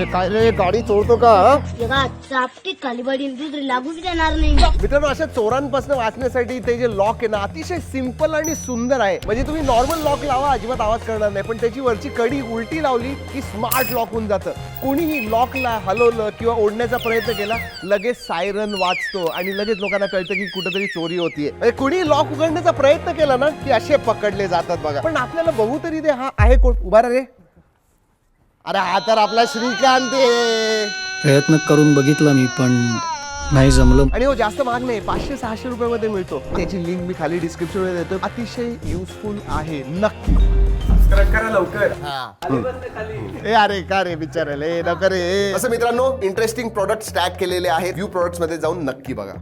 काय रे गाडी चोरतो का? चापटीत खाली पडीन दुसरी लागू देणार नाही. मित्रांनो अशा चोरांपासून वाचण्यासाठी ते जे लॉक आहे ना अतिशय सिंपल आणि सुंदर आहे. म्हणजे तुम्ही नॉर्मल लॉक लावा अजिबात आवाज करणार नाही, पण त्याची वरची कडी उलटी लावली की स्मार्ट लॉक होऊन जातं. कोणीही लॉकला हलवलं किंवा ओढण्याचा प्रयत्न केला लगेच सायरन वाजतो आणि लगेच लोकांना कळतं की कुठेतरी चोरी होतीये. म्हणजे कोणी लॉक उघडण्याचा प्रयत्न केला ना की असे पकडले जातात बघा. पण आपल्याला बघू तरी दे हा आहे कोण उभा रे. अरे हा तर आपला श्रीकांत आहे. प्रयत्न करून बघितला मी पण नाही जमलं. आणि हो जास्त महाग नाही, 500-600 रुपयामध्ये मिळतो. त्याची लिंक मी खाली डिस्क्रिप्शन मध्ये देतो. अतिशय युजफुल आहे. नक्की सबस्क्राईब करा लवकर. ए अरे का रे बिचारायला नको रे. असं मित्रांनो इंटरेस्टिंग प्रोडक्ट स्टॅक केलेले आहेत. व्ह्यू प्रोडक्ट्स मध्ये जाऊन नक्की बघा.